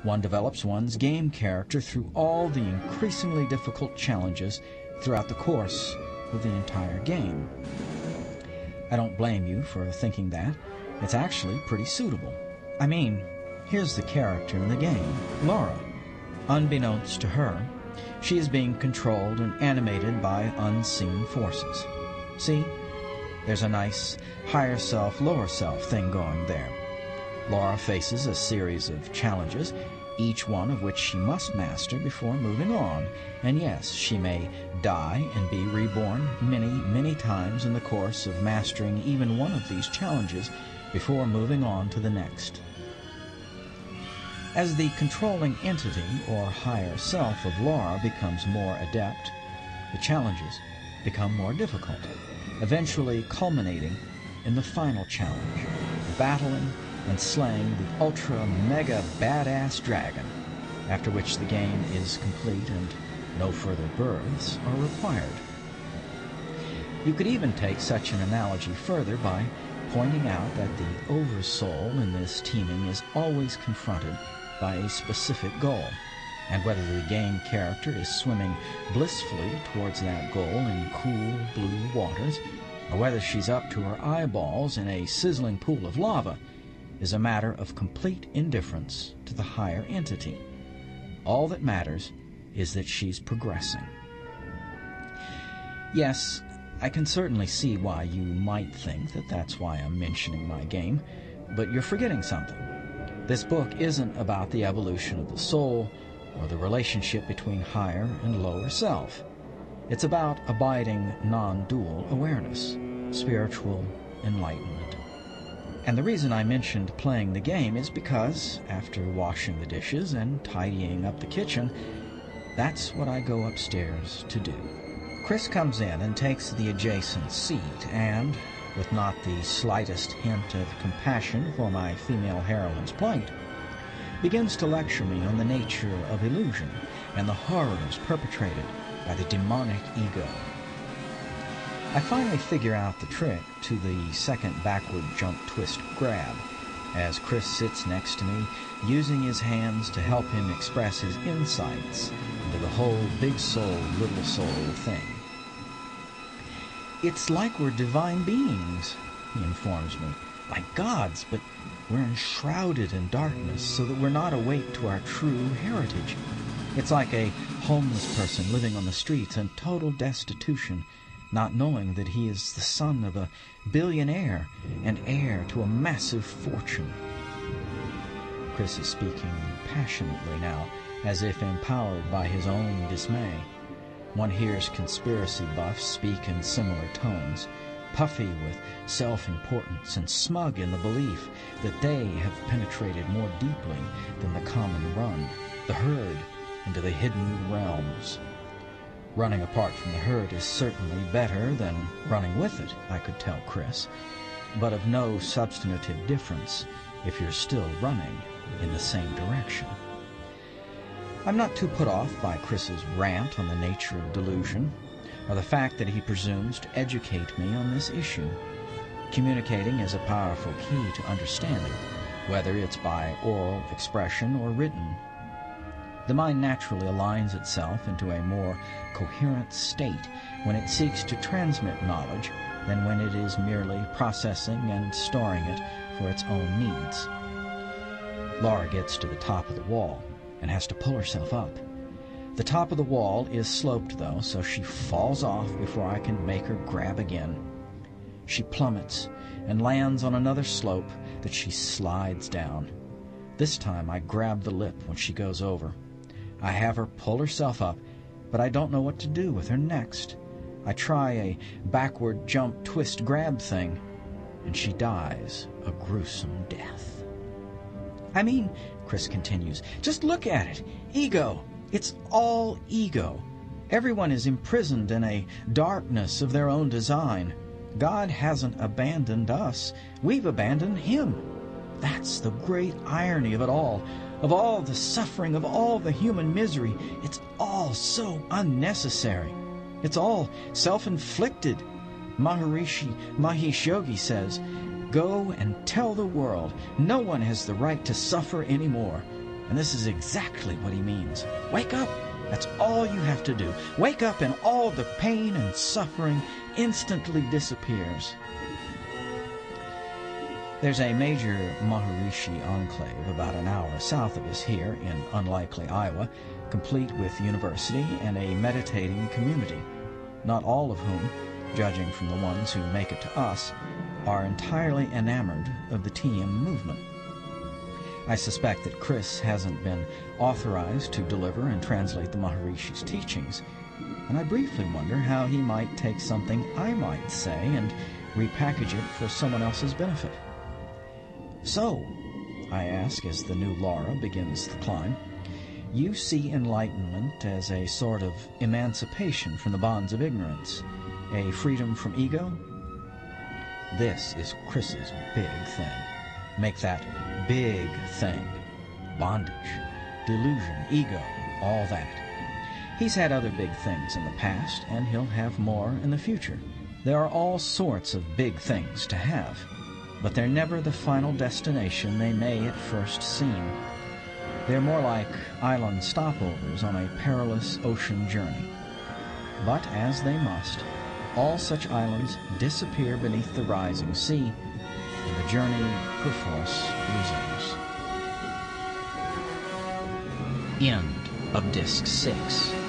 One develops one's game character through all the increasingly difficult challenges throughout the course of the entire game. I don't blame you for thinking that. It's actually pretty suitable. I mean, here's the character in the game, Laura. Unbeknownst to her, she is being controlled and animated by unseen forces. See? There's a nice higher self, lower self thing going there. Laura faces a series of challenges, each one of which she must master before moving on. And yes, she may die and be reborn many, many times in the course of mastering even one of these challenges before moving on to the next. As the controlling entity or higher self of Laura becomes more adept, the challenges become more difficult, eventually culminating in the final challenge, battling and slaying the ultra-mega badass dragon, after which the game is complete and no further births are required. You could even take such an analogy further by pointing out that the oversoul in this teaming is always confronted by a specific goal, and whether the game character is swimming blissfully towards that goal in cool blue waters, or whether she's up to her eyeballs in a sizzling pool of lava, is a matter of complete indifference to the higher entity. All that matters is that she's progressing. Yes, I can certainly see why you might think that that's why I'm mentioning my game, but you're forgetting something. This book isn't about the evolution of the soul or the relationship between higher and lower self. It's about abiding non-dual awareness, spiritual enlightenment. And the reason I mentioned playing the game is because, after washing the dishes and tidying up the kitchen, that's what I go upstairs to do. Chris comes in and takes the adjacent seat and, with not the slightest hint of compassion for my female heroine's plight, begins to lecture me on the nature of illusion and the horrors perpetrated by the demonic ego. I finally figure out the trick to the second backward jump twist grab, as Chris sits next to me, using his hands to help him express his insights into the whole big soul, little soul thing. It's like we're divine beings, he informs me, like gods, but we're enshrouded in darkness so that we're not awake to our true heritage. It's like a homeless person living on the streets in total destitution, not knowing that he is the son of a billionaire and heir to a massive fortune. Chris is speaking passionately now, as if empowered by his own dismay. One hears conspiracy buffs speak in similar tones, puffy with self-importance and smug in the belief that they have penetrated more deeply than the common run, the herd, into the hidden realms. Running apart from the herd is certainly better than running with it, I could tell Chris, but of no substantive difference if you're still running in the same direction. I'm not too put off by Chris's rant on the nature of delusion, or the fact that he presumes to educate me on this issue. Communicating is a powerful key to understanding, whether it's by oral expression or written. The mind naturally aligns itself into a more coherent state when it seeks to transmit knowledge than when it is merely processing and storing it for its own needs. Laura gets to the top of the wall and has to pull herself up. The top of the wall is sloped, though, so she falls off before I can make her grab again. She plummets and lands on another slope that she slides down. This time I grab the lip when she goes over. I have her pull herself up, but I don't know what to do with her next. I try a backward jump twist grab thing, and she dies a gruesome death. I mean, Chris continues, just look at it. Ego. It's all ego. Everyone is imprisoned in a darkness of their own design. God hasn't abandoned us. We've abandoned Him. That's the great irony of it all. Of all the suffering, of all the human misery, it's all so unnecessary. It's all self-inflicted. Maharishi Mahesh Yogi says, "Go and tell the world no one has the right to suffer anymore. And this is exactly what he means. Wake up! That's all you have to do. Wake up and all the pain and suffering instantly disappears. There's a major Maharishi enclave about an hour south of us here in unlikely Iowa, complete with university and a meditating community, not all of whom, judging from the ones who make it to us, are entirely enamored of the TM movement. I suspect that Chris hasn't been authorized to deliver and translate the Maharishi's teachings, and I briefly wonder how he might take something I might say and repackage it for someone else's benefit. So, I ask as the new Laura begins the climb, you see enlightenment as a sort of emancipation from the bonds of ignorance, a freedom from ego? This is Chris's big thing. Make that big thing. Bondage, delusion, ego, all that. He's had other big things in the past, and he'll have more in the future. There are all sorts of big things to have, but they're never the final destination they may at first seem. They're more like island stopovers on a perilous ocean journey. But as they must, all such islands disappear beneath the rising sea, and the journey perforce resumes. End of Disc 6.